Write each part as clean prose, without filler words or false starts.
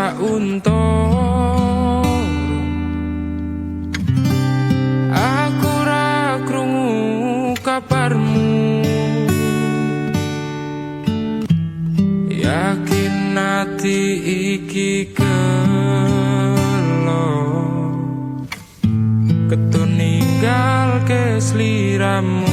sauntara. Aku ra krungu kabarmu, yakin ati iki kelo ketun ninggal ke sliramu.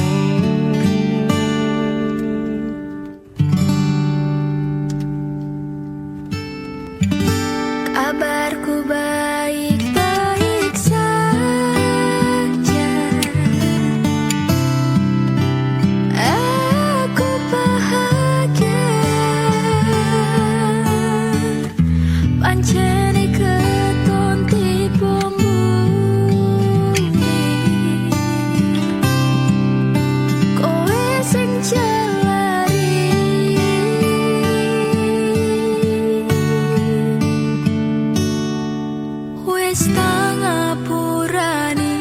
Kabarku baik-baik saja, aku bahagia. Pancen ketun tipumu, kowe sing jalari. Wis tak ngapurani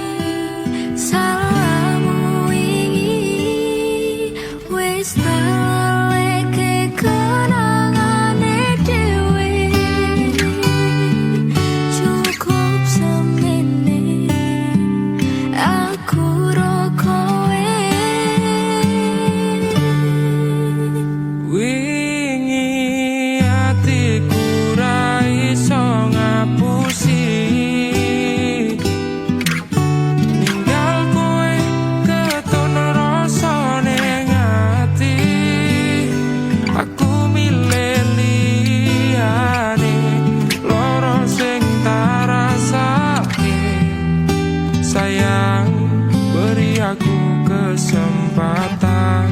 salahmu wingi, wis tak leke kenangane dhewe. Cukup semene aku ro kowe. Wingi atiku ra iso ngapusi ninggal kowe ketun rasa ning ati. Aku milih liyane loro sing tak rasake. Sayang, beri aku kesempatan.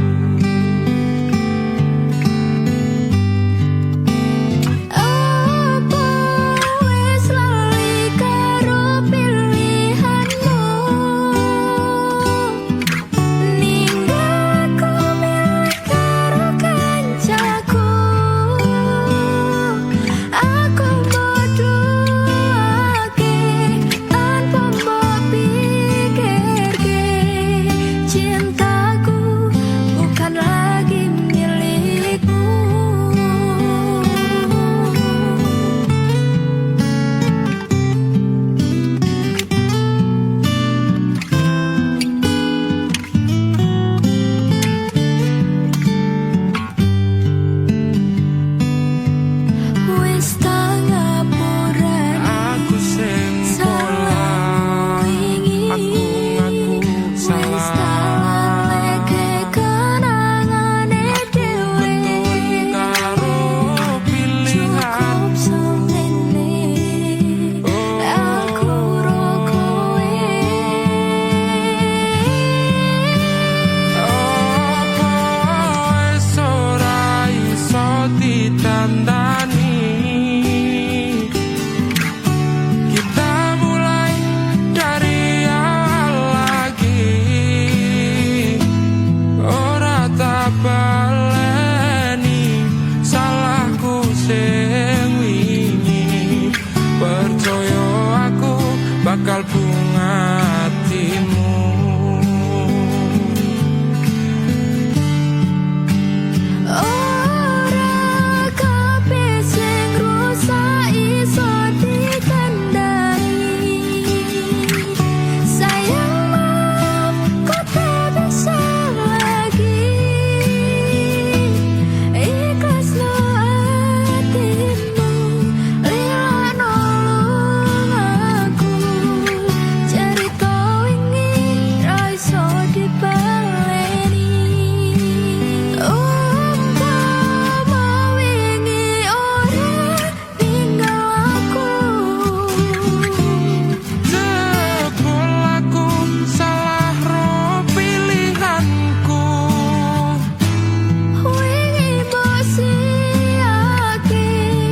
Apa wis lali karo pilihanmu, ninggal aku milih karo kancaku. Aku bodohake tanpa mbok pikirke, cintaku bukan lagi milikmu. Wis tak ngapurani Aku sing salah, aku ngaku wis tak salah. leke kenangane dhewe. Ketun karo Cukup pilihanmu. semene aku ro kowe. Apa wis ora iso ditandani? Kita mulai dari awal lagi. Ora tak baleni salahku sing wingi. Percaya aku bakal bunga hatimu. Ora kabeh sing rusak iso dikandani. Sayang, maaf, kau tak bisa lagi. Ikhlasno hatimu, lila nolong aku. Cerita wingi ra iso dibaleni. Umpama wingi ora tinggal aku, Jebul aku salah ro pilihanku. wingi mbok siake.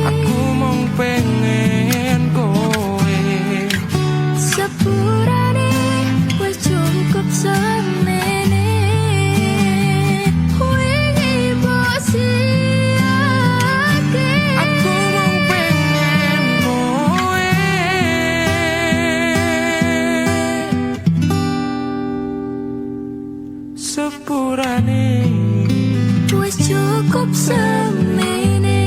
Aku mung pengen kowe. Sepurane wis cukup semene. Wingi mbok siake. Aku mung pengen kowe. Sepurane Wis cukup semene.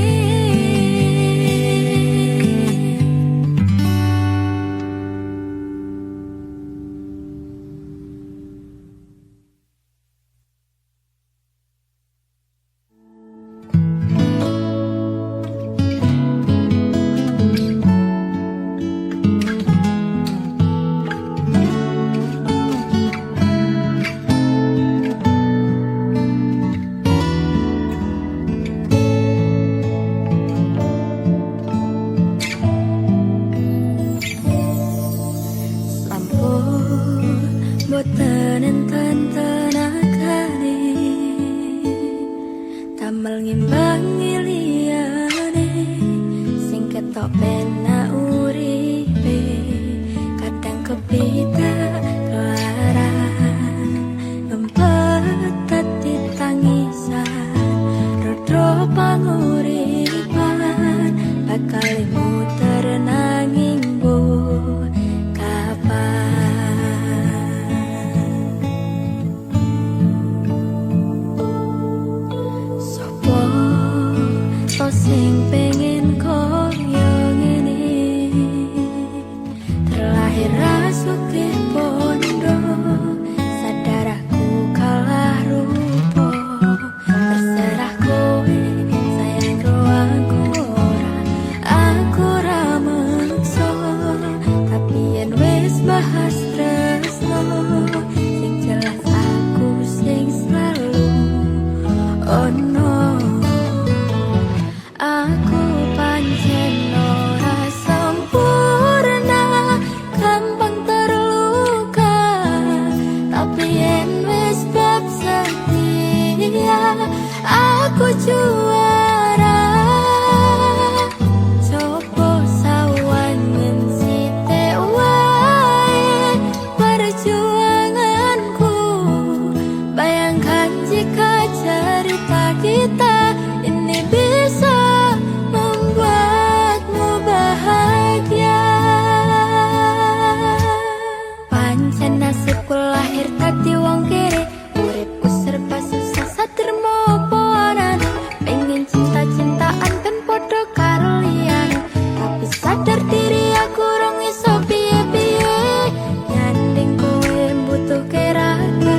sambil ngimbangi liyane sing ketok penak uripe kadang kepidak kelaran ngempet dadi tangisan rodro panguripan bakal muter nanging bu to sing pengen koyo ngene terlahir rasuke pondo sadar aku kalah rupa terserah kowe sayang aku ora meksa tapi yen wis bahas tresno sing jelas aku sing selalu oh no. Aku pancen ora sempurna, gampang terluka. Tapi yen wis bab setia, aku juara. Coba sawangen sithik wae perjuanganku. Bayangkan jika cerita kita ini bisa membuatmu bahagia. Pancen nasibku lahir dadi wong kere, uripku serba susah satermo apa anane. Pengen cinta-cintaan ben padha karo liyane, tapi sadar diri aku rong iso piye-piye. Nyanding kowe mbutuhke raga,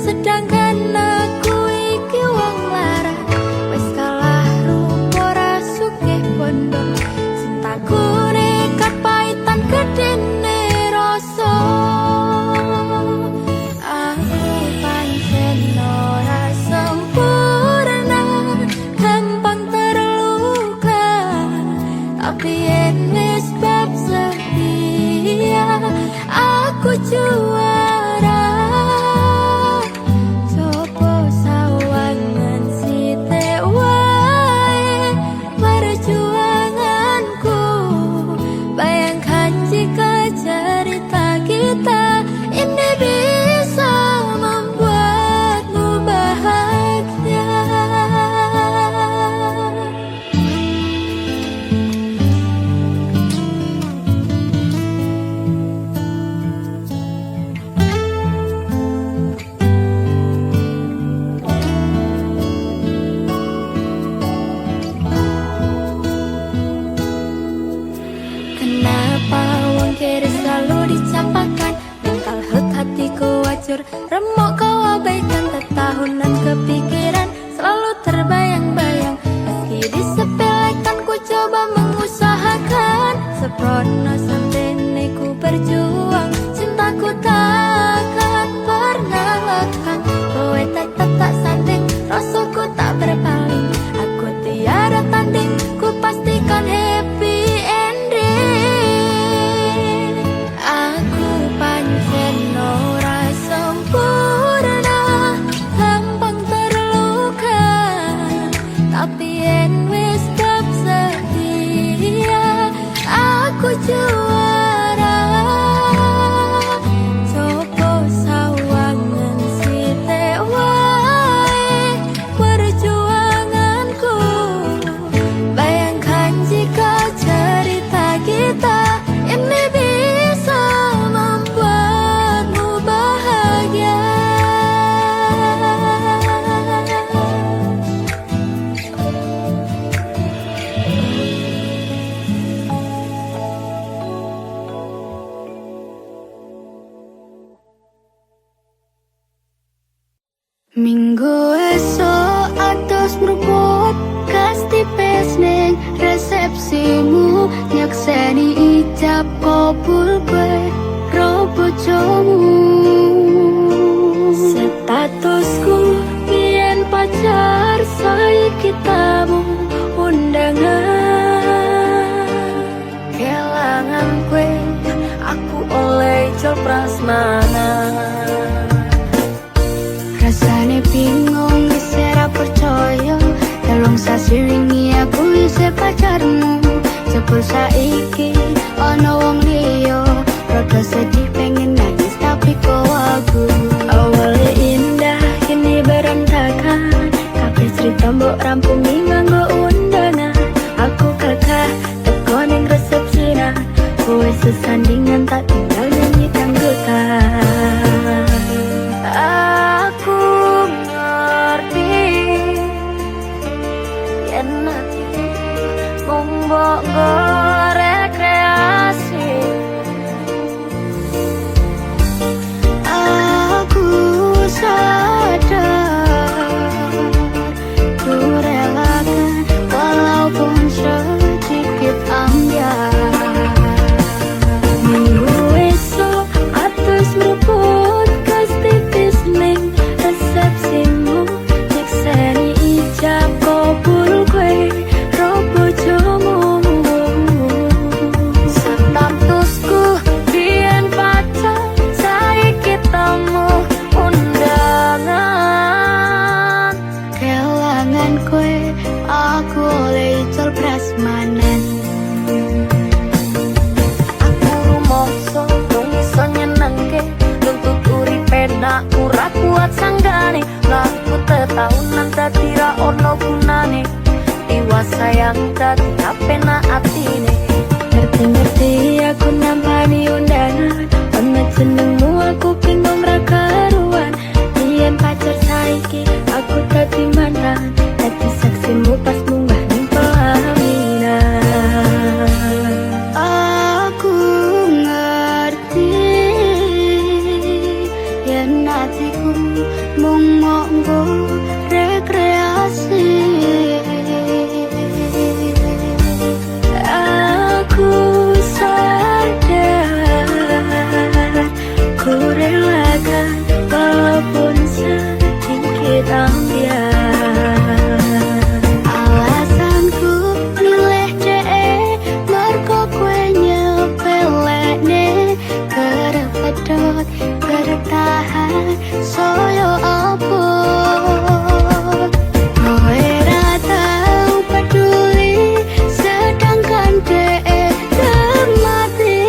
sedangkan aku iki wong lara. Wis kalah rupa rasuke bondo, cintaku nekat paitan gedene rasa. Aku pancen ora sempurna, gampang terluka. Tapi yen wis bab setia, aku juara. Coba sawangan sithik wae perjuanganku. Bayangkan jika cerita kita ini bisa membuatmu bahagia. Kenapa wong kere selalu dicampakan? Mental health hatiku wajur, remuk kau abaikan. Tetahunan kepikiran selalu terbayang-bayang. Meski disepelekan ku coba mengusahakan. Seprono sampai ku berjuang, cintaku takkan pernah lekang. Kowe tetap tak sanding, rasaku tak berpaling. Aku tiada tanding, ku pastikan happy ending. Aku pancen ora sempurna, gampang terluka. Tapi yen wis bab setia, aku juara. Coba sawangen sithik wae perjuanganku. Bayangkan jika cerita kita ini bisa membuatmu bahagia. Jebul saiki ana wong liya, rada sedih pengen nangis tapi kok aku. Awalnya indah kini berantakan, kabeh cerita mbok rampungi nganggo undangan. Aku kakak teko ning resepsinan, kowe sesandingan tak tinggal nyanyi dangdutan. Aku ngerti yen atiku mung mbok rekreasi. Aku sadar ku relakan walaupun sedikit ambiar. Minggu esok atus meruput kas tipis ning resepsimu, nyekseni ijab kabul kowe ro bojomu. Statusku biyen pacar, saiki temu undangan. Kelangan kowe aku oleh icul prasmanan. Aku rumangsa dong iso nyenengke, nuntut uripe nak ora kuat sanggane. Laku tetahunan dadi ra ono gunane, iwa sayang dadi apenak atine. Ngerti-ngerti aku nampani undangan, ono jenengmu aku bingung ra karuan. Biyen pacar saiki aku dadi mantan, dadi saksimu pas munggah ning pelaminan. Aku ngerti yen atiku mung monggo rekreasi. Aku sadar ku relakan walaupun sedikit ambiar. Alasanku milih dhek mergo kowe nyepelekne, kerep pedot kerep tahan saya apa. Kowe ra tau peduli sedangkan dhek mati.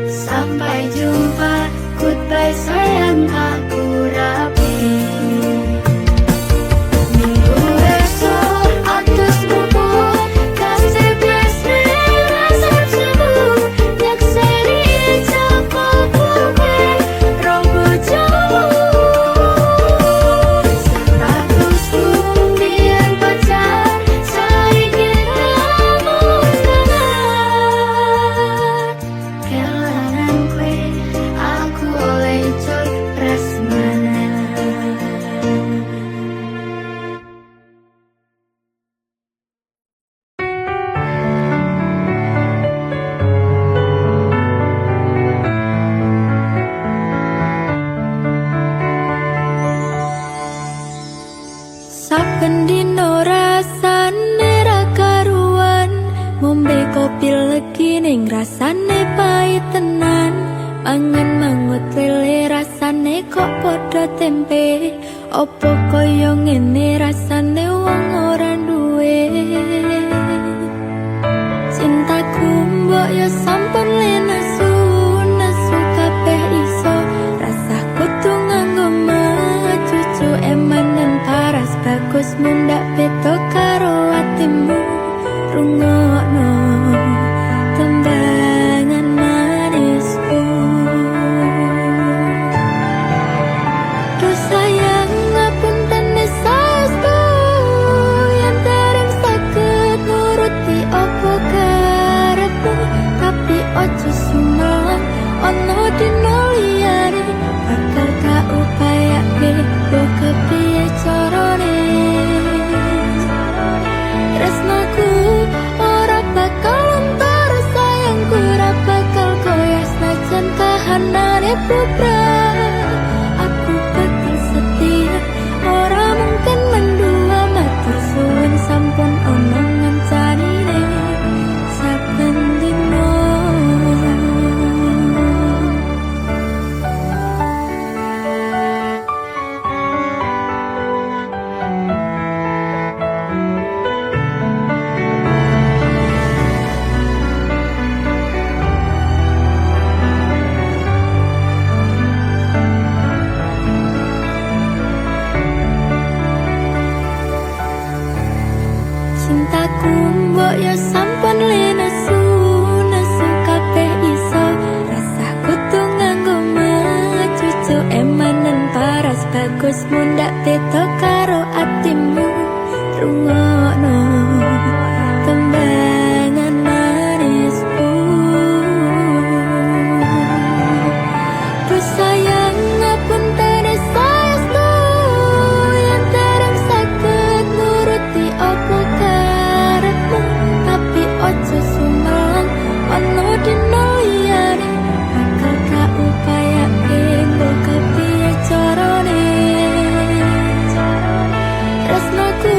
Sampai jumpa, goodbye sayang, aku rapi. Minggu esok atus bubut kasih biasa resepsimu, nyekseni ijab kabul kowe ro bojomu. Statusku biyen pacar, saiki temu undangan. Kelangan kowe aku oleh icul prasmanan. Saben dino rasane ra karuan, ngombe kopi legi ning rasane pahit tenan. Mangan mangut lele rasane kok padha tempe, opo koyo ngene rasane wong ora duwe. Cintaku mbok yo sampun lenesu, nesu kabeh iso, rasah kudu nganggo cucu emanen paras bagus mundak beda karo atimu. Rungokno tembangan manisku. Duh sayang ngapunten saestu, yen dereng saged nuruti opo karepmu. Tapi ojo sumelang ono dino liyane, bakal tak upayake mbok kepiye carane. Tresnaku ora bakal entar sayang aku mbok ya sampun nesu nesu kabeh iso rasah kudu nganggo cucu emanen paras bagus mundak beda karo atimu rungokno tembangan manisku terus sayang ngapun tene saestu yang terang sakit nuruti opo karepmu tapi ojo sumbang ono dino liyane bakal gak upaya mbok kepiye carane tresnoku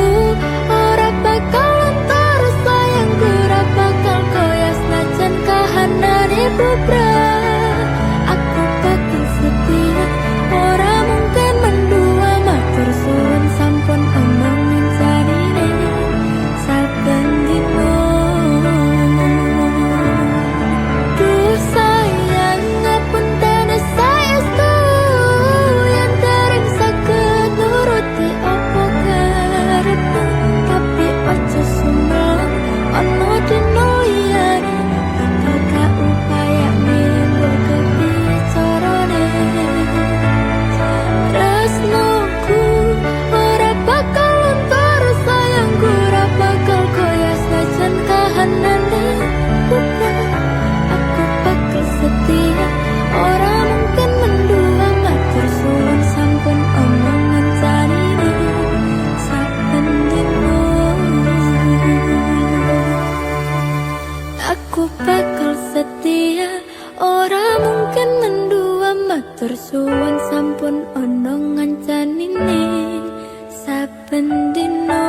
ora bakal terus sayangku ora bakal koyo senajan kahanane bubrah aku bakal setia ora mungkin mendua matur suwun sampun omongin jarine saben dino duh sayang ngapun tene saestu yen dereng saged nuruti opo karepmu tapi ojo sumbang ono dino liyane bakal gak upaya mbok kepiye carane tresnoku ora bakal terus sayangku ora bakal koyo senajan kahanane bukan aku bakal setia ora mungkin mendua matur suwun sampun omongan jarine saben dino aku bakal setia ora mungkin mendua matur suwun sampun ono ngancanine saben dino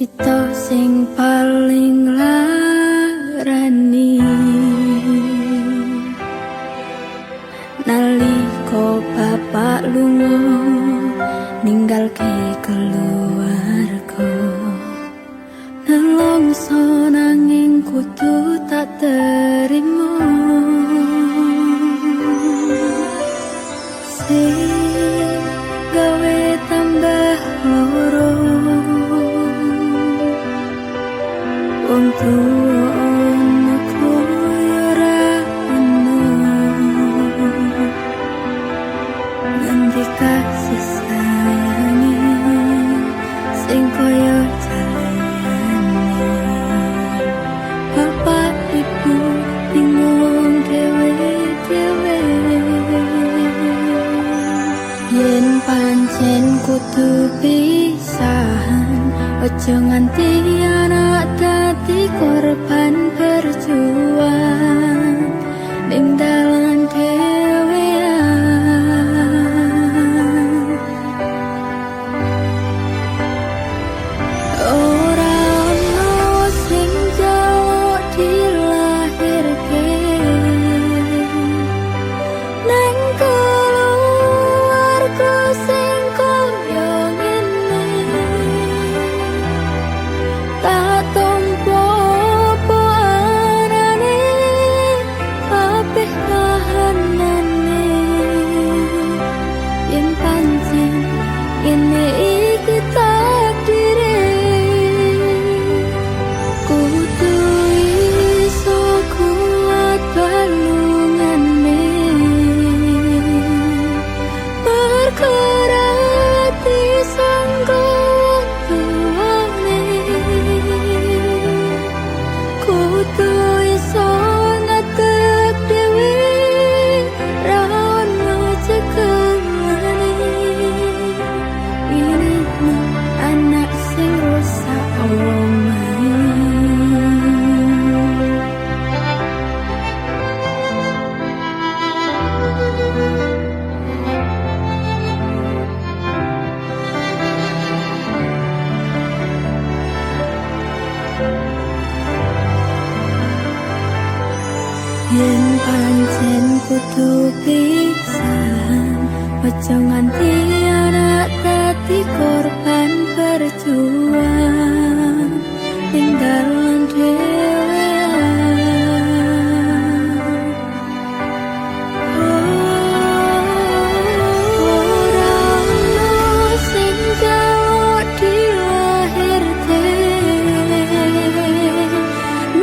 Cerita sing paling larani nalika bapak lunga ninggalke keluarga, nelongso nanging kudu tak terima. Sing gawe tambah loro wong tuwa ana koyo ora ono, nganti kasih sayangi sing koyo jalane. Bapak ibu bingung dhewe-dhewe, yen pancen kudu pisahan, ojo nganti anak dadi korban berjuang ning dalan dhewean. Ora ono sing jaluk dilahirke nang keluarga sing koyo ngene. Tak tompo apa anane kabeh kahanane, yen pancen ngene iki takdire. Kudu iso kuat balungane, bergerak disangka tuane. Kudu iso ngadeg dhewe, ra ono cekelane. Ini anak sing rusak omahe. Yen pancen kudu pisahan, ojo nganti anak dadi korban berjuang ning dalan dhewean. Ora ono sing jaluk dilahirke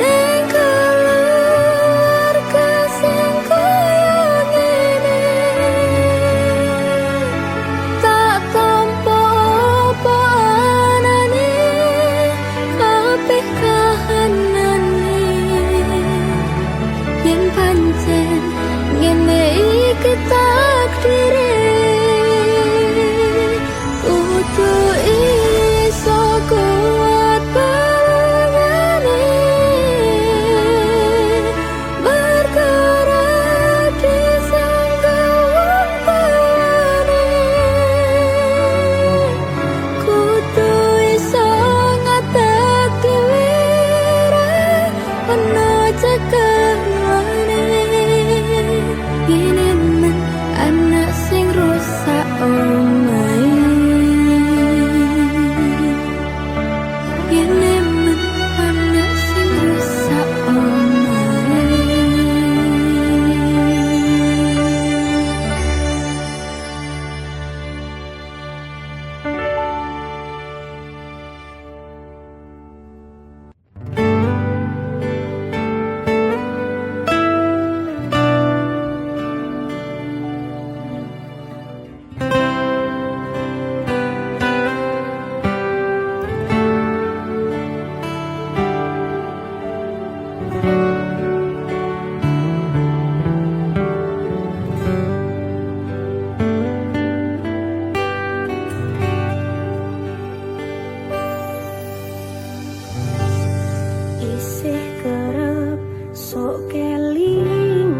ning keluarga sing koyo ngene. Tak tompo apa anane kabeh kahanane, yen pancen ngene iki takdire. Kudu iso kuat balungane, bergerak disangka wong tuane. Kudu iso ngadeg dhewe, ra ono cekelane. Ini anak sing rusak omahe. Ini anak sing rusak omahe. Isih kerep sok keling,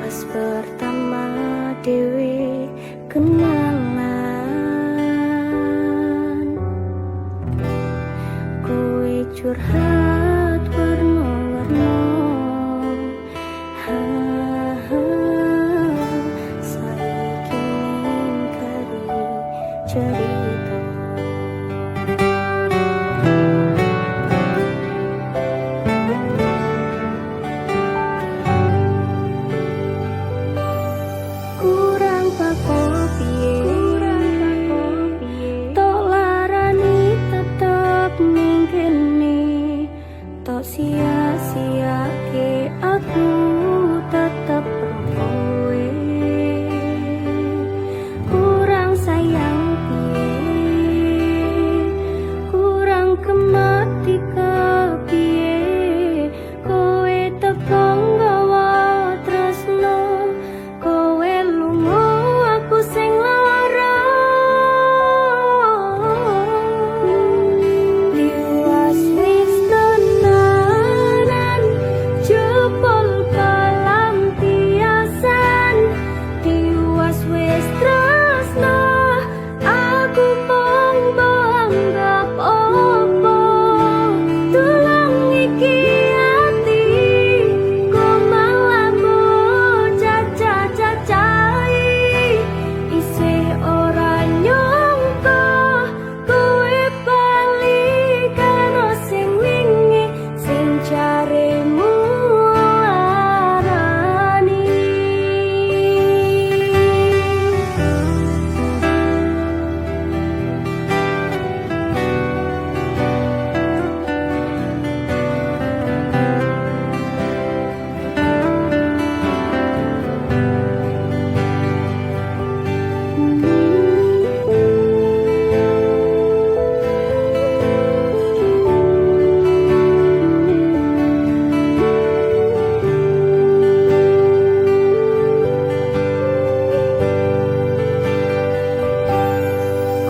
pas pertama dewe kenalan. cerita. Kurang pakoh piye, tok larani tetep ning kene, tok sia-siake aku tetep kowe. Kurang sayang piye, kurang kemati kepiye, kowe teko nggawa tresno, kowe lunga aku sing lara. Liwas wis tenanan jebol pelampiasan, liwas wis tresno aku mung anggap opo. Tulung iki ati kok malah bocah cacai, isih ora nyangka kowe bali karo sing wingi sing jaremu larani.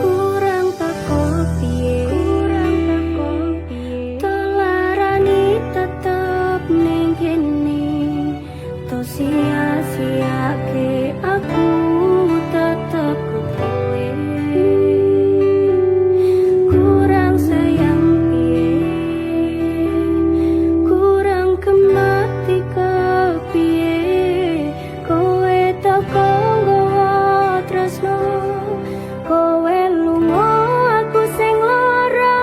Kurang pakoh piye, tok larani tetep ning kene, tok sia-siake aku tetep kowe. Kurang sayang piye, kurang kemati kepiye, kowe teko nggawa tresno, kowe lunga aku sing lara.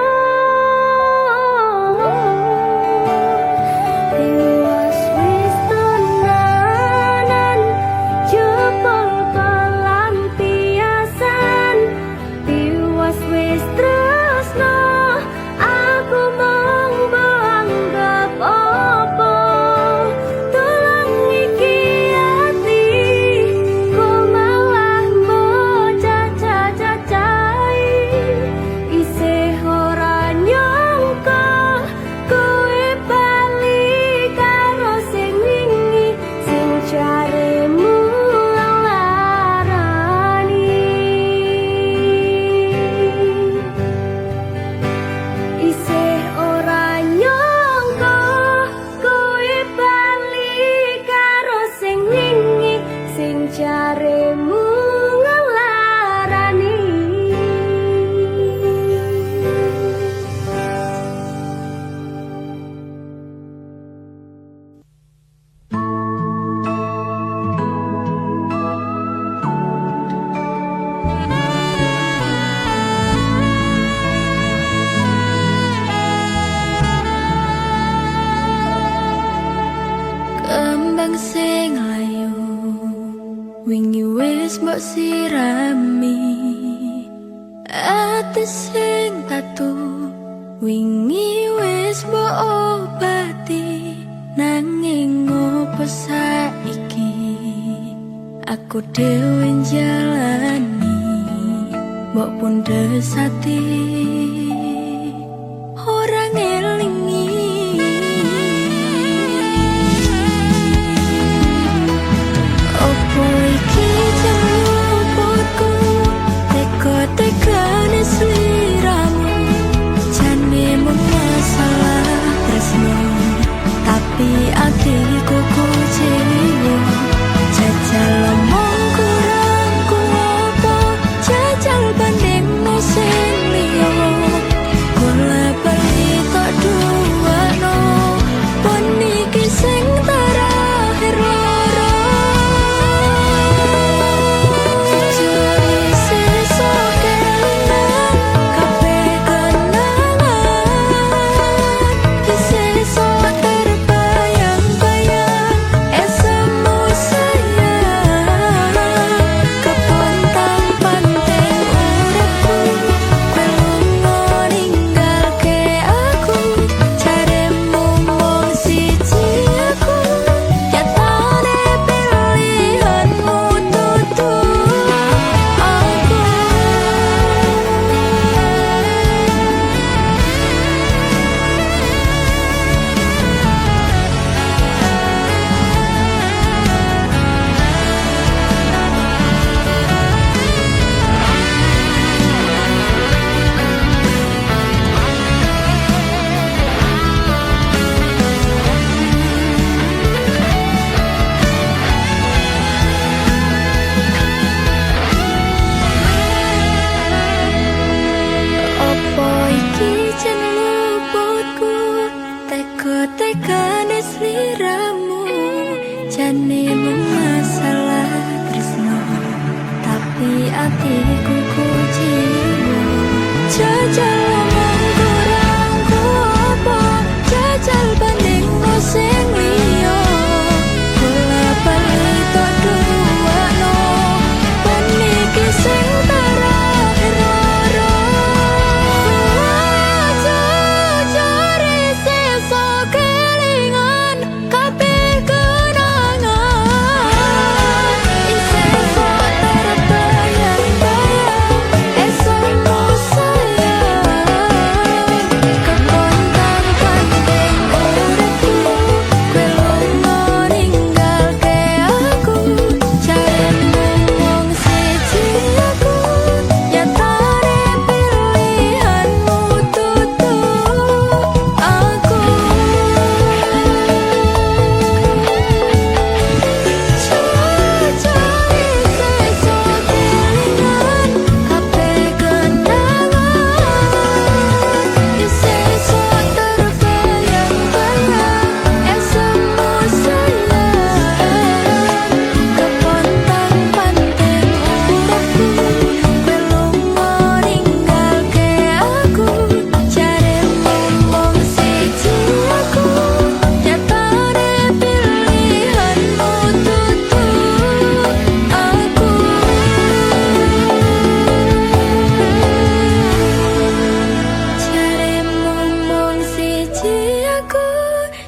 Liwas wis tenanan jebol pelampiasan, liwas wis tresno aku mung anggap opo. Tulung iki ati kok malah bocah cacai, isih ora nyangka kowe bali karo sing wingi sing jaremu larani. Isih ora nyangka kowe bali karo sing wingi sing jaremu larani. Kembang sing layu wingi wis mbok sirami, ati sing tatu wingi wis mbok obati, nanging opo saiki aku dhewe njalani, mbok pundes ati ora ngelingi. Opo iki jaluputku, teko-tekane sliramu, jane mung masalah tresno, tapi atiku kecewa. Jajal omong kurang ku opo, jajal bandingmu sing liya.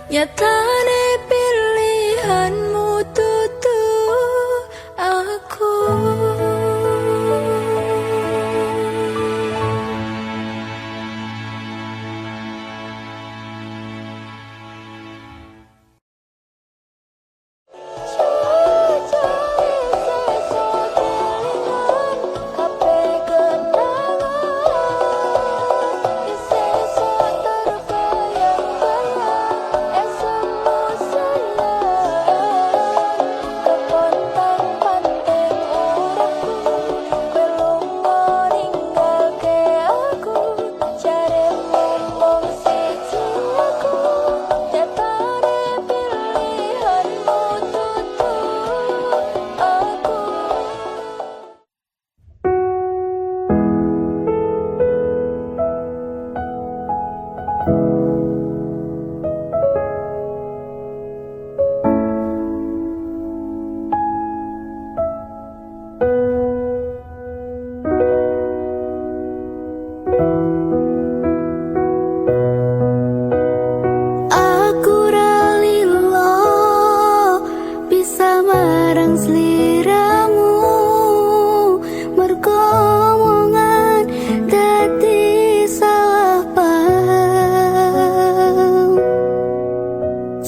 Nyatane pilihanmu tutu aku.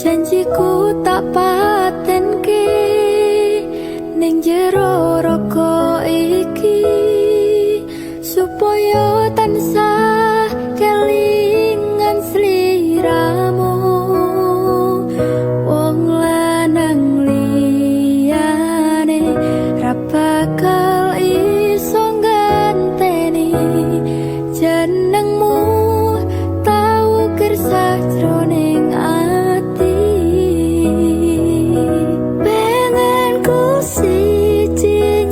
Janjiku tak patenke ning jero roko iki supaya tansah kelingan sliramu. Wong lanang liyane ra bakal iso nganteni jenengmu tau kersah jroning pengen ku siji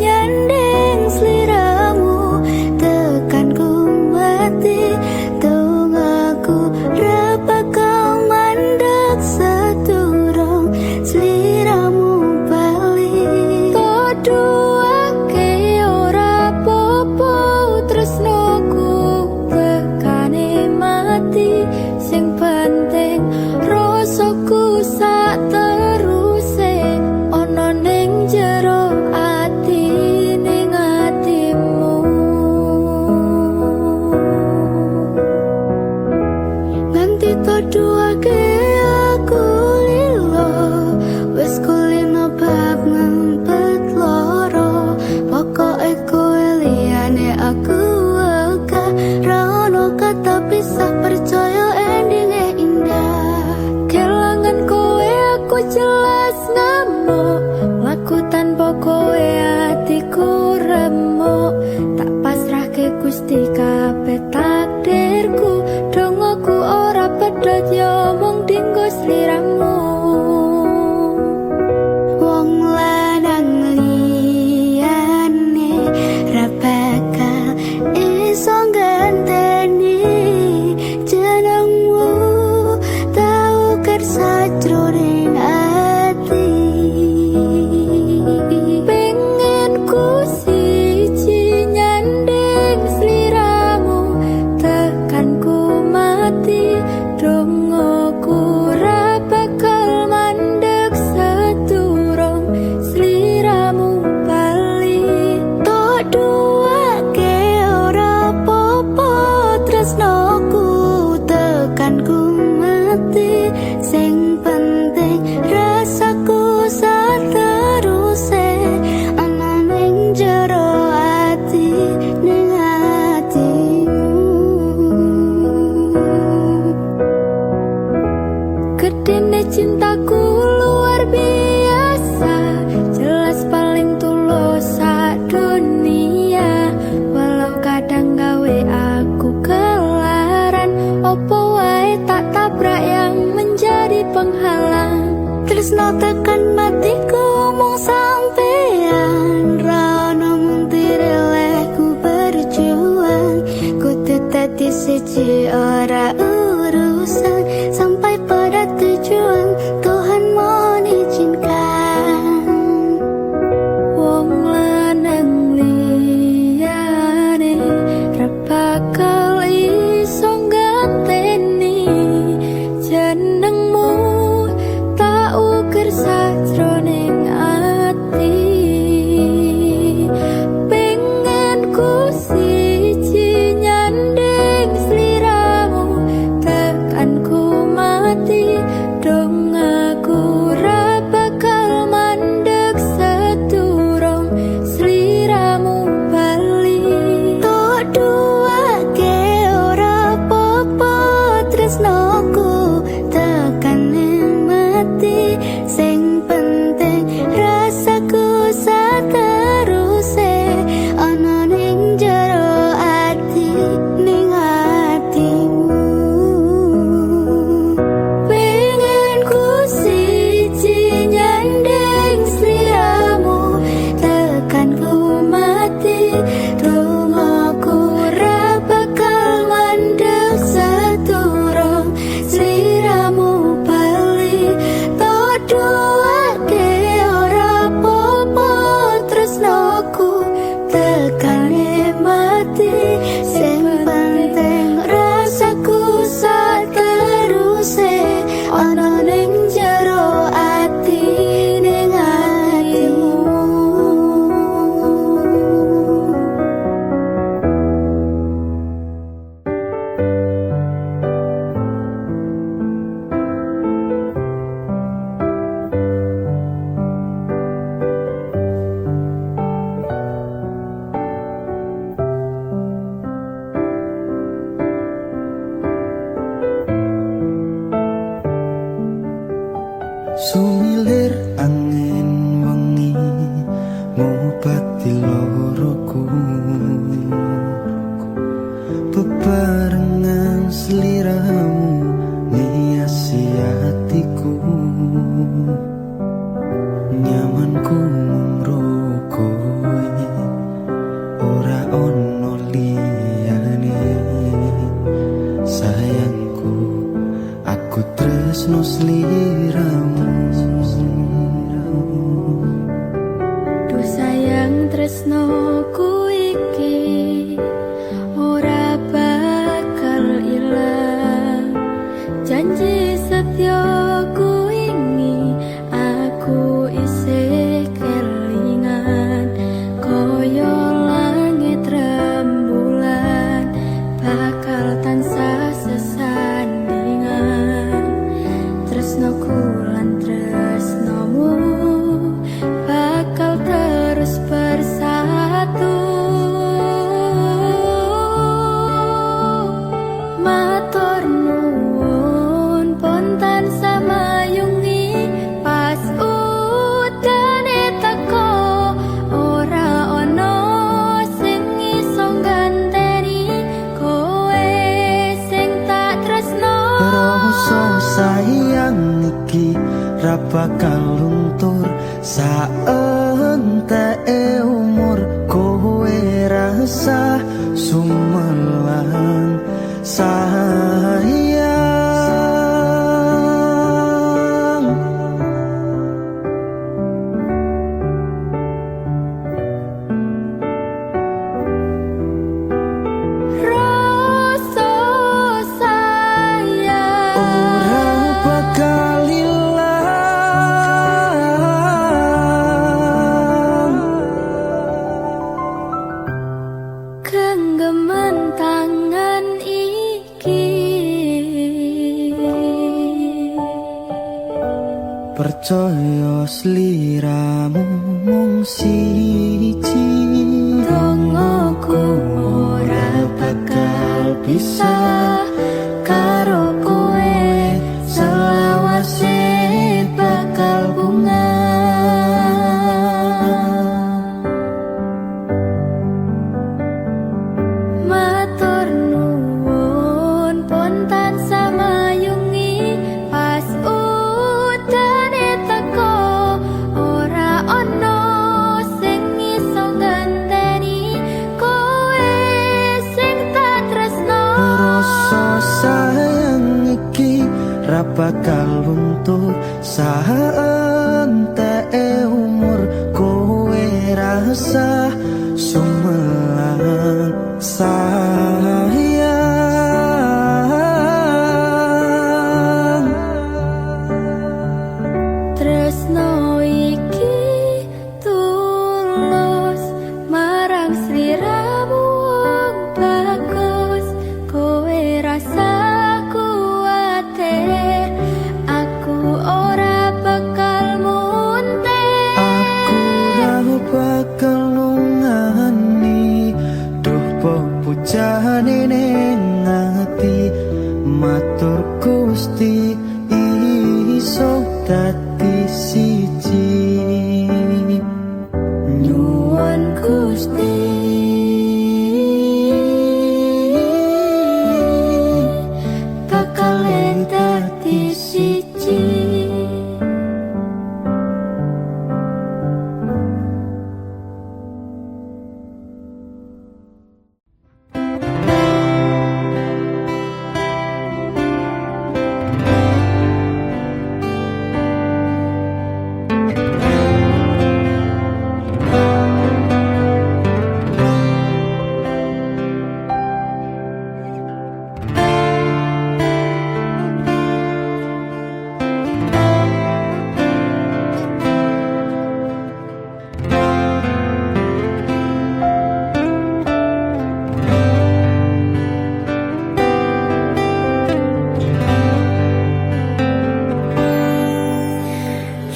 tekan matiku mung sampean ra ono mung direleh ku berjuang ku tetap di siji ora urusan sampai pada tujuan Tuhan mengizinkan wong lanang liyane ra bakal iso ngateni jenengmu tak ukir sajroning ati pengen ku siji nyanding sliramu tekan ku mati dong aku ra bakal mandeg seturung sliramu bali tok duake ora apa-apa tresnoku tekan mati sing penting rasaku sateruse ana ning jero ati ning atimu pengen ku siji nyandeng sliramu tekan ku mati dong aku ra bakal mandeg seturung sliramu bali tok duake ora apa-apa tresnoku tekane mati sing penting rasaku sateruse ana ning jero ati ning atimu. Sumilir angin wengi ngobati loroku bebarengan sliramu ngiasi hatiku nyamanku mrokoe ora ono liyane sayangku aku tresno sliramu Duh sayang tresnoku iki ora bakal ilang janji setyaku ini aku isih kelingan koyo langit rembulan bakal tansah sesandingan tresnoku lan tresnomu bakal terus bersatu matur nuwun pontan samayungi pas udane teko ora ono sing iso ganteni kowe sing tak tresno rasa sayang iki ra bakal luntur saenteke umur kowe rasa sumelang sayang rasa sayang ora bakal ilang genggaman tangan iki percaya sliramu mung siji dongoku ora bakal bisa karo kowe selawase bakal bunga matur nuwun pontan samayungi pas udane teko butuh saentek umur kowe rasa sumelang sayang. Tresno iki tulus marang sliramu wong bagus, kowe rasa kuwatir aku ora bakal muntir. Aku ora bakal lungani, duh pepujane ning ati, matur Gusti iso dadi siji. Nyuwun Gusti bakal dadi siji.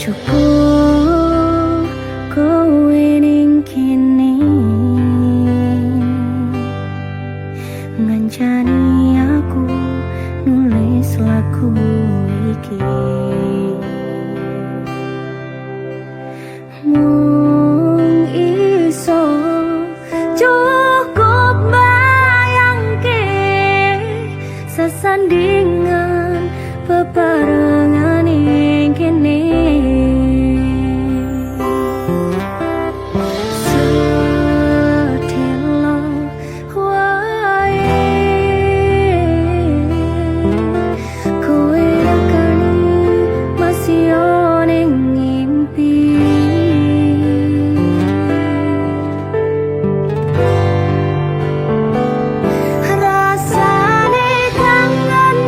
Cukup kowe ning kene ngancani aku nulis lagu iki. Mung iso cukup bayangke sesandingan bebarengan ing kene. Rasane kangen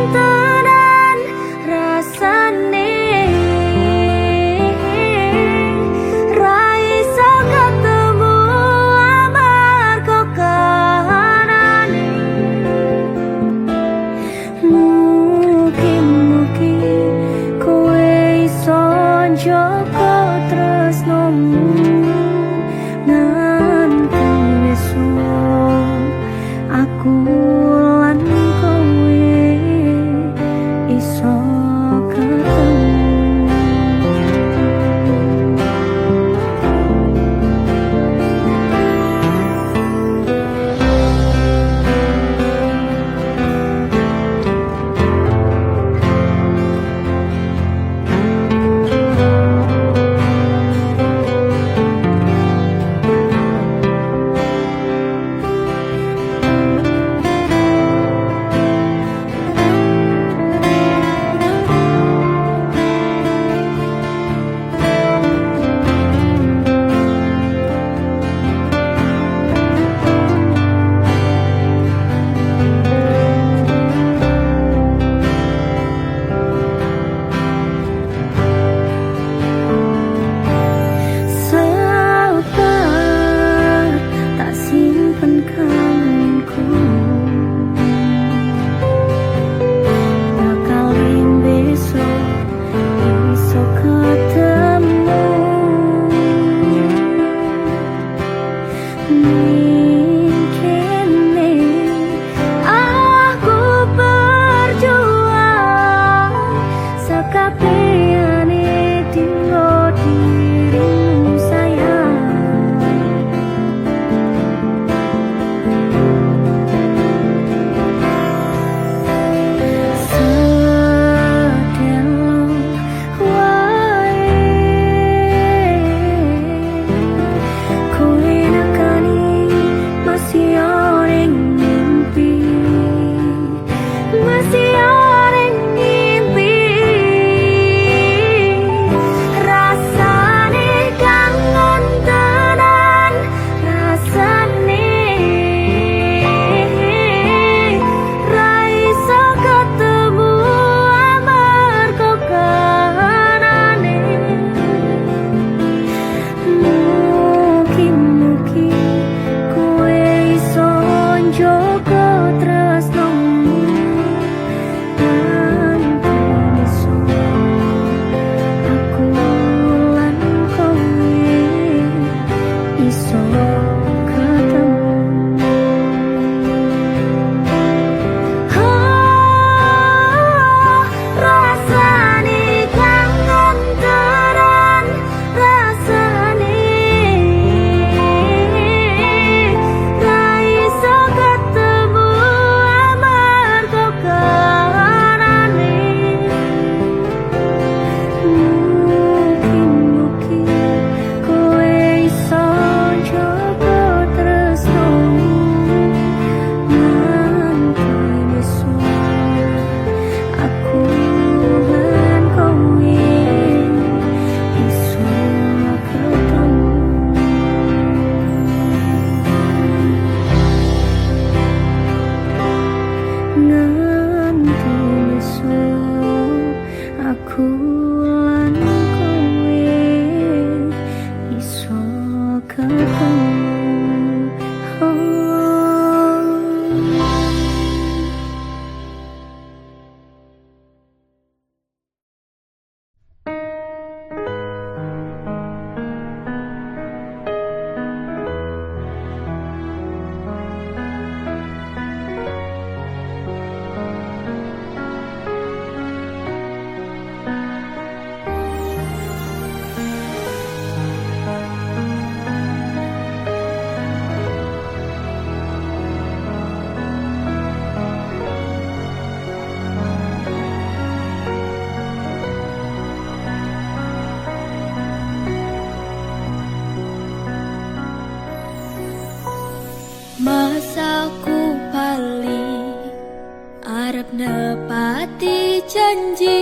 nepati janji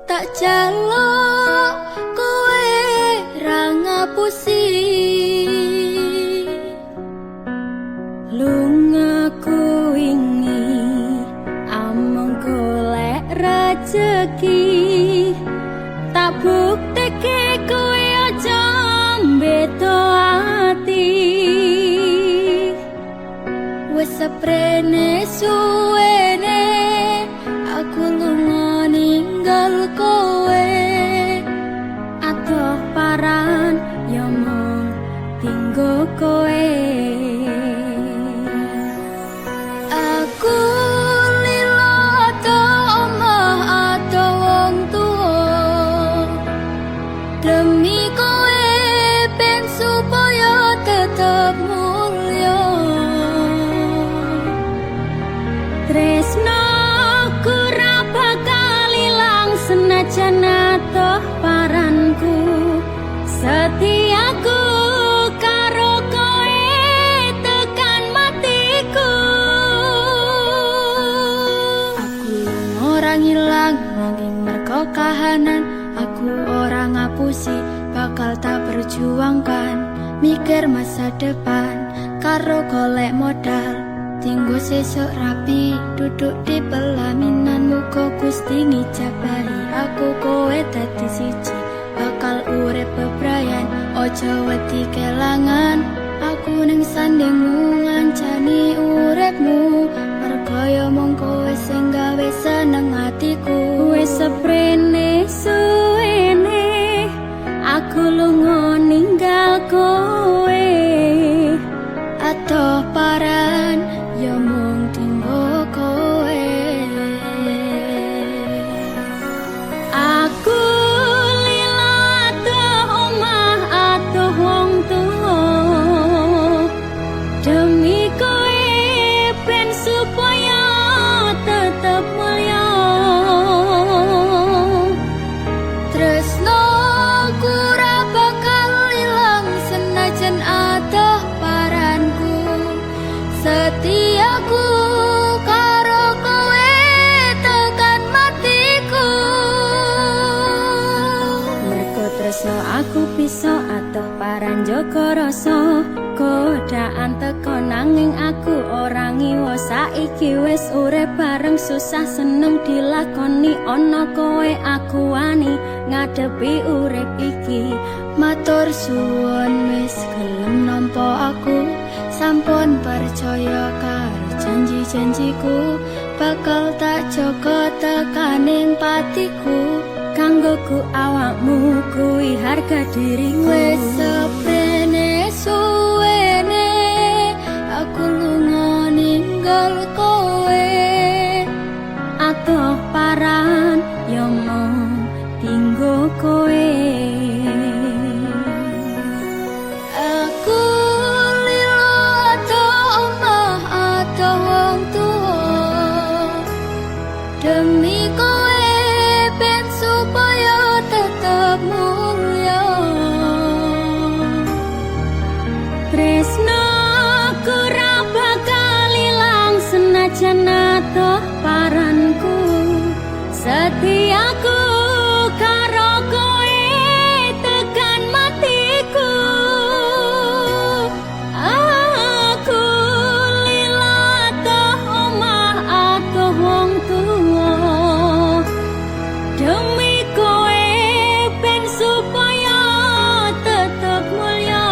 tak jaluk kowe ra ngapusi lungaku wingi among golek rejeki tak bukteke kowe aja mbeto ati wis seprene suwene aku lunga ninggal kowe adoh paran yo mung tinggo kowe aku lilo ato omah ato wong tuwa demi kowe ben supaya tetep mulya tresno ora bakal ilang senajan atoh paranku setiaku karo kowe tekan matiku aku ora ngilang nanging mergo kahanan aku ora ngapusi bakal tak perjuangkan mikir masa depan karo golek modal tinggo sesuk rapi duduk di pelaminan muga Gusti ngijabahi aku kowe dadi siji bakal urip bebrayan ojo wedi kelangan aku ning sandingmu ngancani uripmu mergo yo mung kowe sing gawe seneng atiku wis seprene suwene aku lunga ninggal kowe adoh paran yo mung tinggo kowe aku lila adoh omah adoh wong tuwa demi kowe ben supaya tetep mulya tresno ora bakal ilang senajan adoh paranku setiaku karo kowe tekan matiku mergo tresno aku bisa atoh paran jaga rasa godaan teko nanging aku ora ngiwa saiki wis urip bareng susah seneng dilakoni ana kowe aku wani ngadepi urip iki matur suwun wis gelem nampa aku sampun percaya karo janji-janjiku bakal tak jaga tekaning patiku kanggoku awakmu kuwi harga diriku wis seprene suwene aku lunga ninggal kowe adoh paran yo mung tinggo kowe demi kowe ben supaya tetep mulya tresno ora bakal ilang senajan atoh paranku setiaku karo kowe tekan matiku aku lila atoh omah atoh wong tuwa demi kowe ben supaya tetep mulya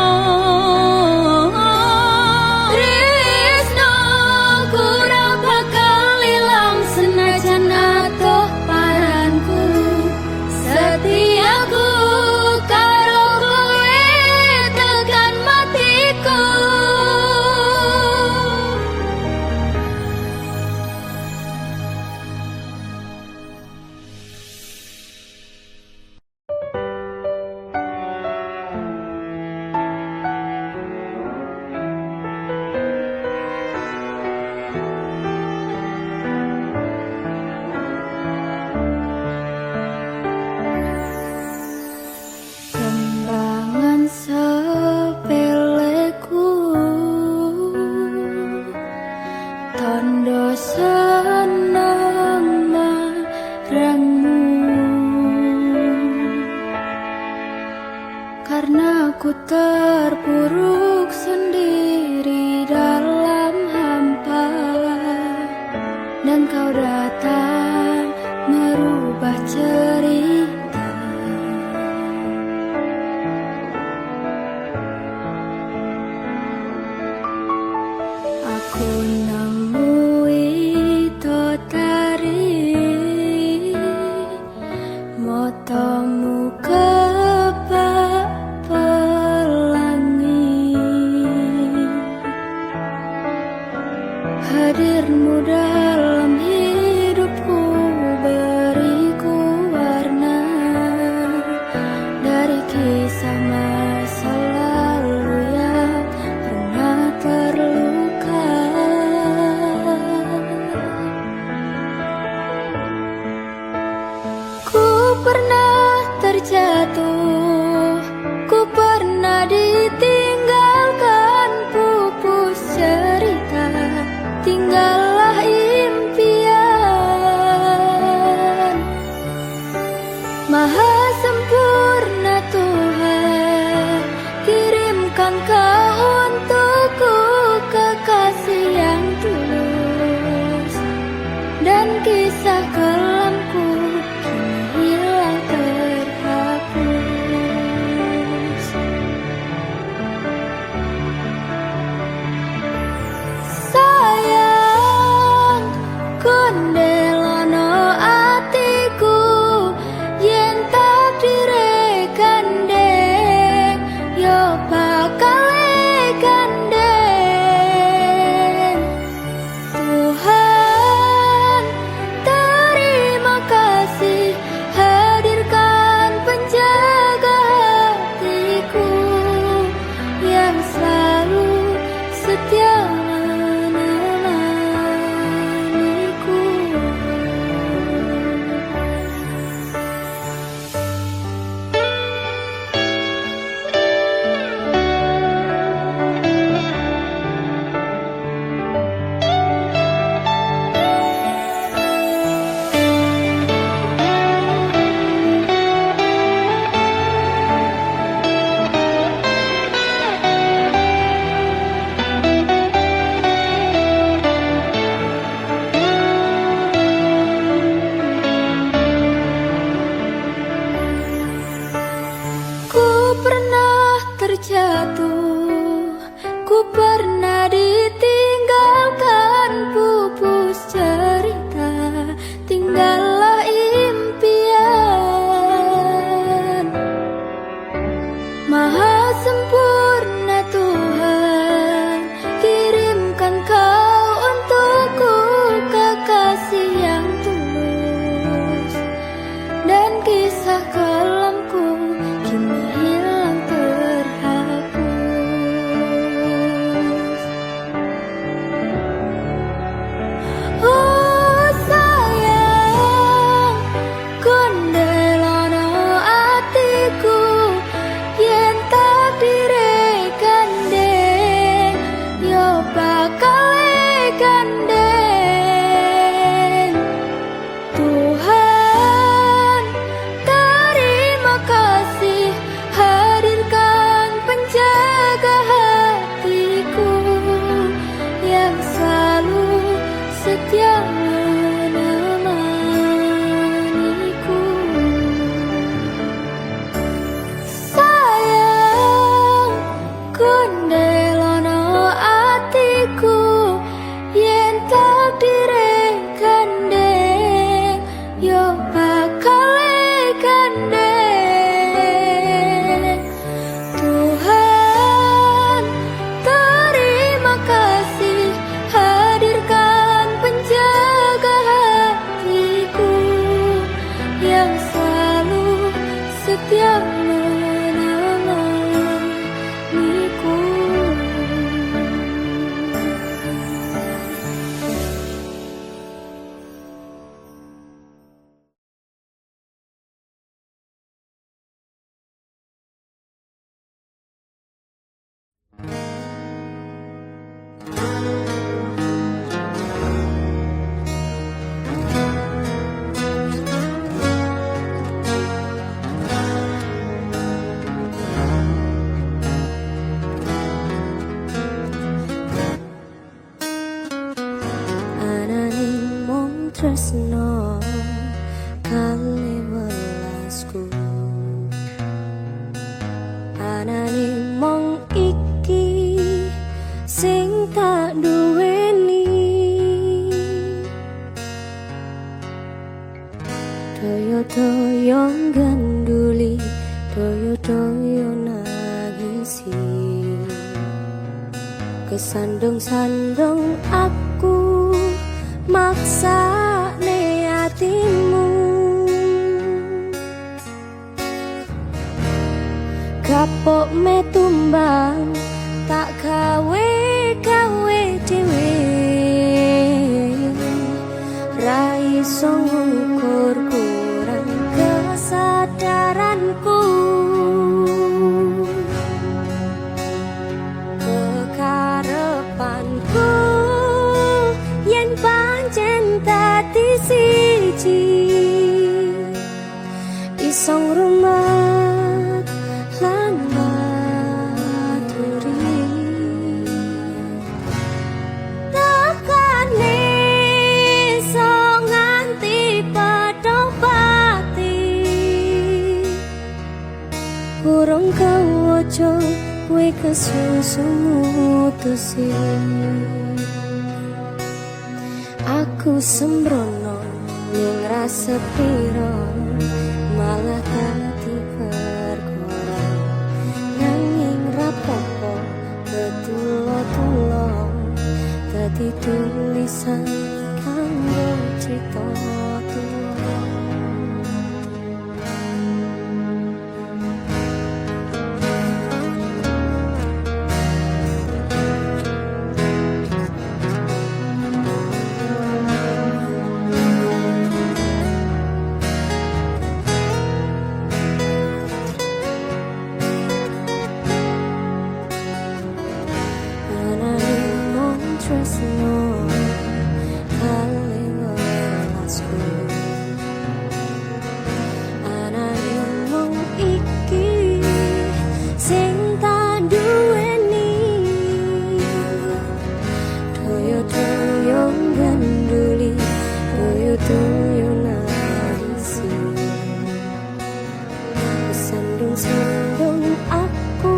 tresno ora bakal ilang senajan atoh paranku selalu setia menemaniku. Terjatuh, ku pernah ditinggalkan pupus cerita, tinggallah impian. Maha sempurna Tuhan, kirimkan kau untukku kekasih yang tulus, dan kisah kelamku kini hilang terhapus. Oh sayang, kondelono atiku, yen takdire gandeng, yo bakal gandeng. Tuhan, terima kasih, hadirkan penjaga hatiku yang selalu setia menemaniku. Sayang, kondelono atiku, yen takdire gandeng, yo bakal gandeng. Tuhan, terima kasih, hadirkan penjaga hatiku yang selalu setia menemaniku. Anane mung tresno kali welasku, anane mung iki sing tak duweni. Toyo-toyo ganduli, toyo-toyo nangisi, kesandung-sandung aku maksa ne hatimu. Kapok me tumbang, tak gawe dhewe, ra iso ngukur kurang kesadaranku. Kekarepanku yen pancen dadi siji, iso ngrumat lan maturi. Tekane iso nganti padha pati, urung kawaca kowe kesusu mutusi. Aku sembrono ning rasa piro, malah dadi perkara. Nanging rapopo betulo-tulo dadi tulisan kanggo cita tuwa. tresno kali welasku anane mung iki sing tak duweni doyo-doyo ganduli doyo-doyo nangisi sandung-sandung aku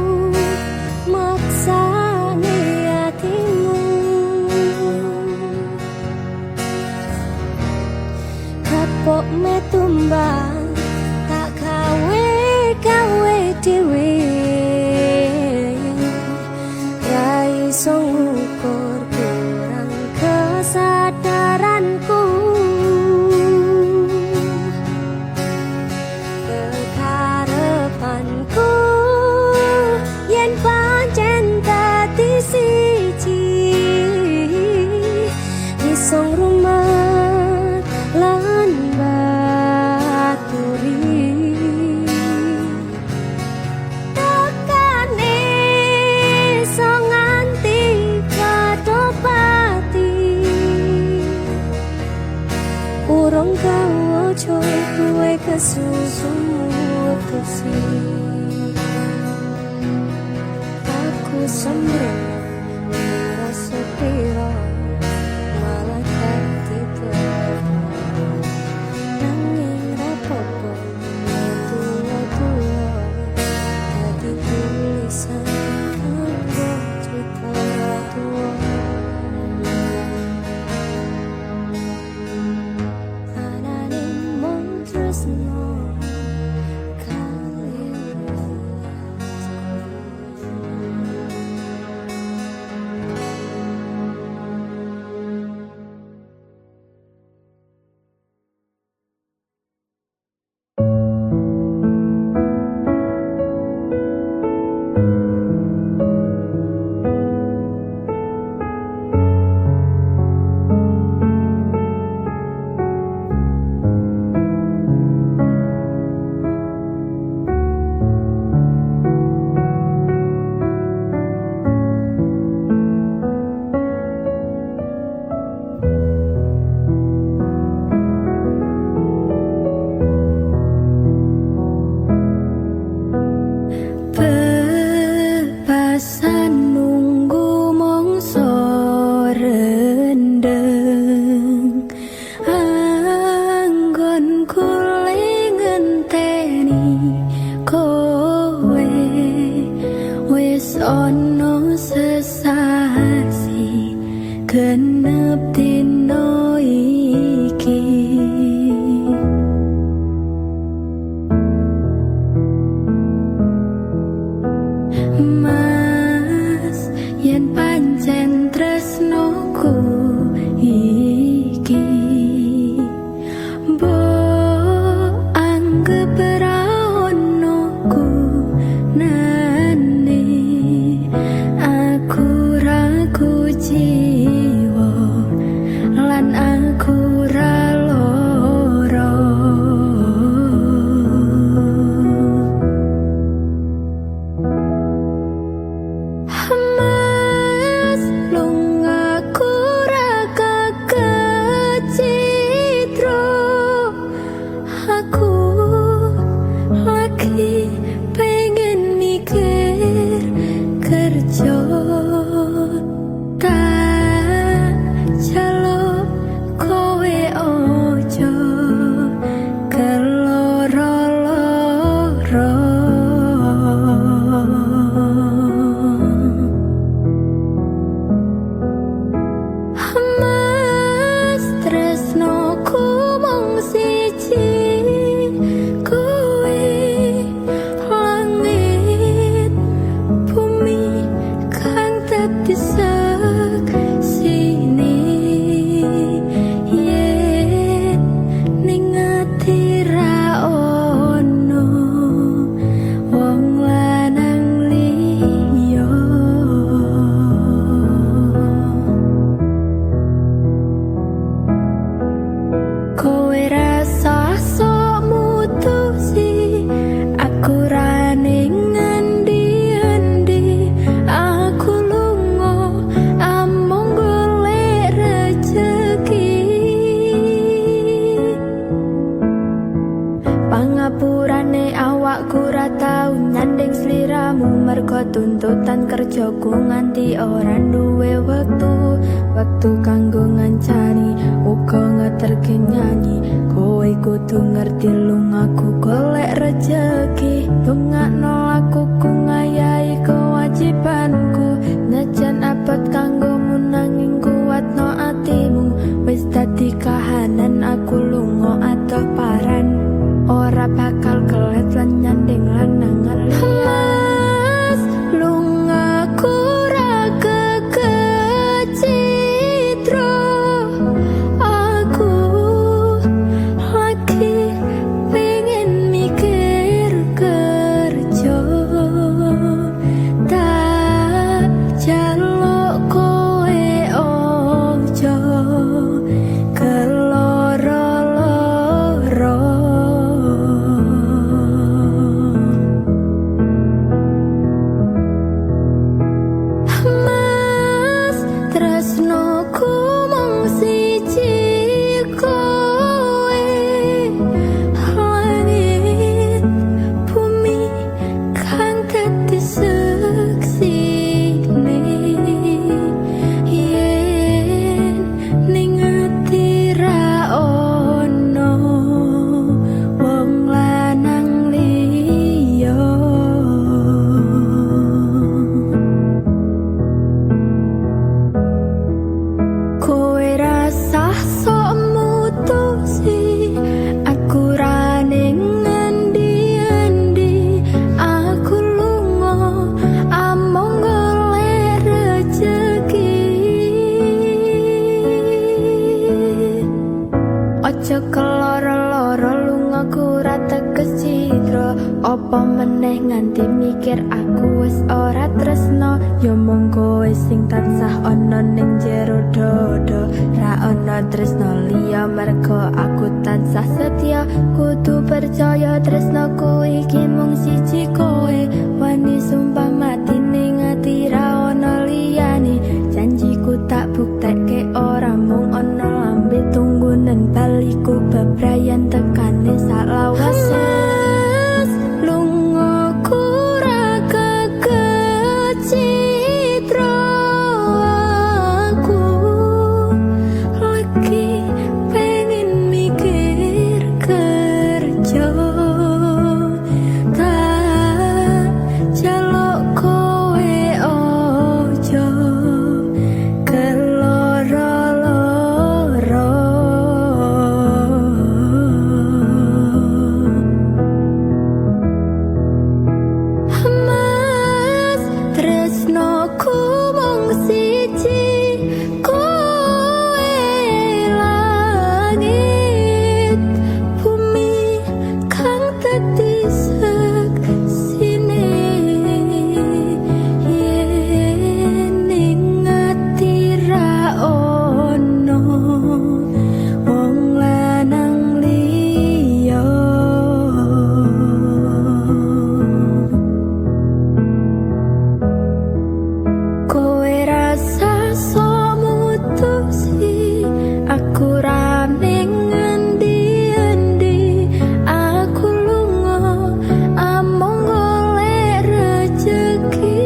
maksane hatimu kapok metumbang tak gawe dhewe ra iso ngukur kurang kesadaranku kekarepanku yen pancen dadi siji isong rumah lan baturi tekane iso nganti kadopati urung kawojo duwe kesusumu tusi aku sembreno rasa piro malah dadi perlu nanging rapopo tuwa-tuwa dadi tulisan kanggo cerita tuwa anane mung tresno kali bebasan nunggu mongso rendeng anggon kule ngenteni kowe wis ono sesasi genep dino iki Mas yen pancen tresnoku iki mbok anggep ra ono gunane aku ragu jiwa lan aku ra lara Mas ora duwe wektu kanggo ngancani uga ngeterke nyanyi kowe kudu ngerti lungaku golek rejeki dongakno aku ku ngayahi kewajibanku najan abot kanggomu nanging kuatno atimu wis dadi kahanan aku lunga atau paran ora bakal kelet lan nyanding lanangan liya lungaku ra kecitro aku lagi pengen mikir kerja tak jaluk kowe ojo keloro-loro Mas tresnoku mung siji kowe langit bumi kang dadi seksine yen ning ati ra ono wong lanang liya kowe rasah sok mutusi aku ra ning endi-endi aku lunga among golek rejeki aja keloro-loro lungaku ra teges citra apa meneh nganti mikir aku wis ora tresno ya mung kowe sing tansah ana ning jero dodo ra ana tresno liya mergo aku tansah setia kudu percaya tresnoku iki mung siji kowe wani sumpah mati ning ati ra ana liyane janjiku tak buktekke ora mung ana lambe tunggunen baliku bebrayan tekane sak lawase lungaku ra kecitro aku lagi pengen mikir kerja tak jaluk kowe ojo keloro-loro Mas tresnoku mung siji kowe langit bumi kang dadi seksine yen ning ati ra ono wong lanang liya kowe rasa sok mutusi aku ra ning endi-endi aku lunga among golek rejeki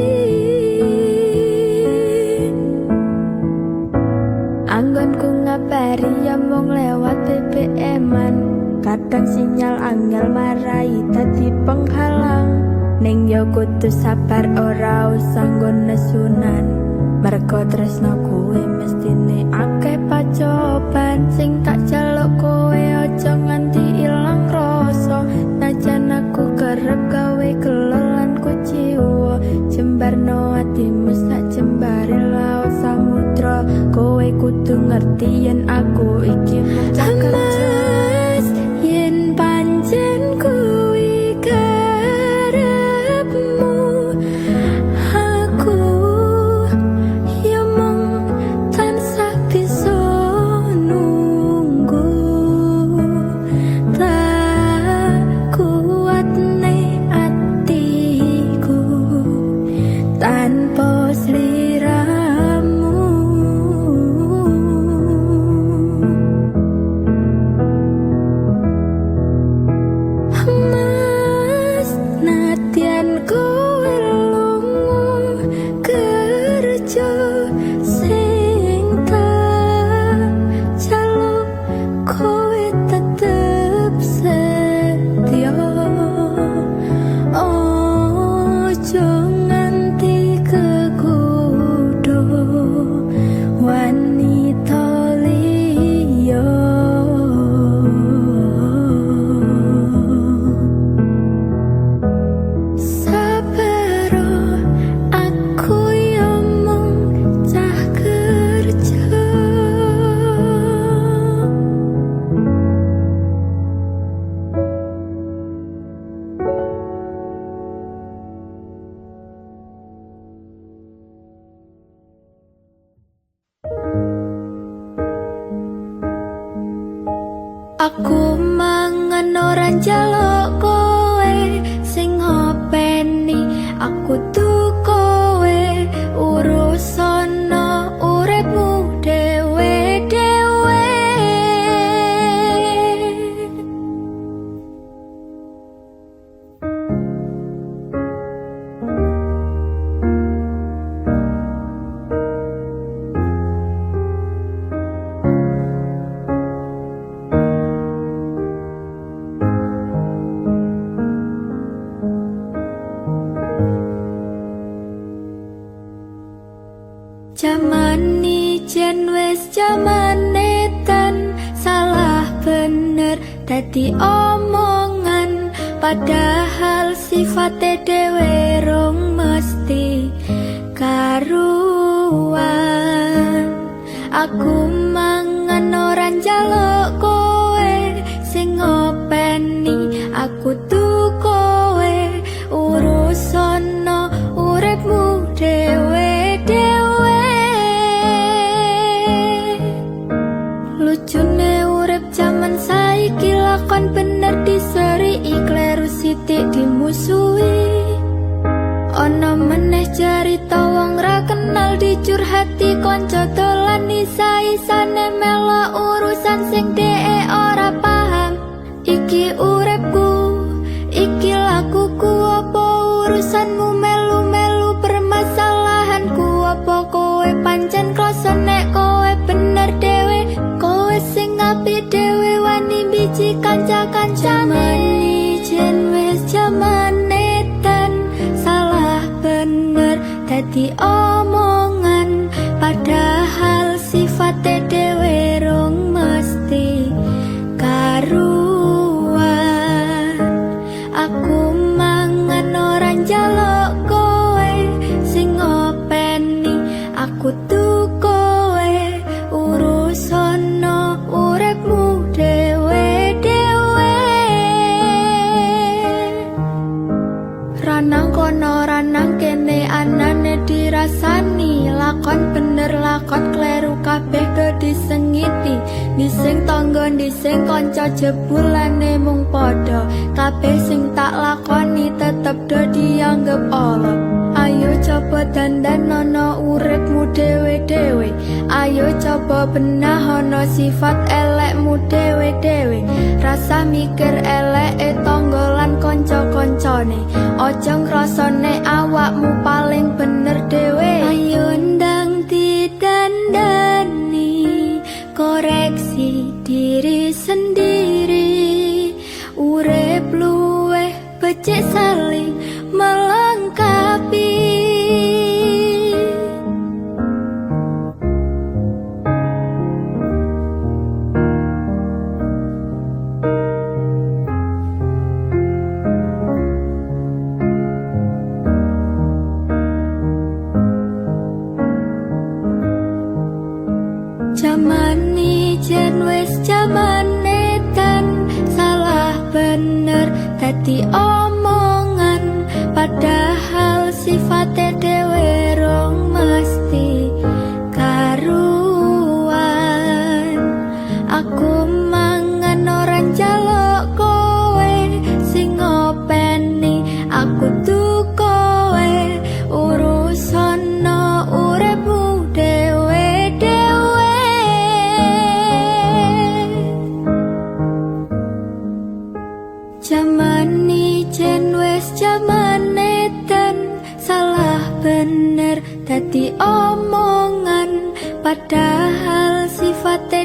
anggonku ngabari ya mung lewat BBM-an kadang sinyal angel marai dadi penghalang ning yo kudu sabar ora usah nggo nesunan mergo tresno kuwi mestine akeh pacoban sing tak jaluk kowe aja nganti ilang rasa najan aku kerep gawe gelolan kuciwa jembarno atimu sak jembare laut samudra kowe kudu ngerti yen aku iki mung kerja yen pancen kuwi karepmu aku ya mung tansah bisa nunggu tak kuat ning atiku tanpa sliramu Aku mangan ora njaluk kowe sing ngopeni, aku tuh kowe urusono uripmu dewe-dewe. Jaman ijen wis jaman edan, salah bener dadi omongan, padahal sifate dhewe rong mesti karuan. Aku mangan ora njaluk kowe sing ngopeni, aku tuh kowe urusono uripmu dewe-dewe. Lucune urip jaman saiki, lakon bener diseri, kleru sithik dimusuhi. Ana meneh cerita wong ra kenal dicurhati kanca dolan, isa-isane melo urusan sing dhek ora paham. Iki uripku, iki lakuku, apa urusanmu melu-melu permasalahanku? Apa kowe pancen krasa nek kowe bener dhewe, kowe sing apik dhewe wani biji kanca-kancane? Ijen wis jaman edan, salah bener dadi omongan, padahal sifate dhewe rong mesti karuan. Aku mangan ora njaluk kowe sing ngopeni, aku tuh kowe urusono uripmu dewe-dewe. Ranang kono ranang kene anane dirasani, lakon bener lakon kleru kabeh do disengiti. Dising tangga dising kanca jebulane mung padha, kabeh sing tak lakoni tetep do dianggep ala. Ayo coba dandanono uripmu dewe-dewe, ayo coba benahono sifat elekmu dewe-dewe. Rasa mikir eleke tangga lan kanca-kancane, aja ngrasane awakmu paling bener dewe. Ayo ndang didandani, koreksi diri sendiri. Urip luweh becik saling melengkapi. Jaman ijen wis jaman edan, salah bener dadi omongan, padahal sifate dhewe rong mesti karuan. Aku mangan ora njaluk kowe sing ngopeni, aku tuh kowe urusono uripmu dewe-dewe. Jaman ijen wis jaman edan, salah bener dadi omongan, padahal sifate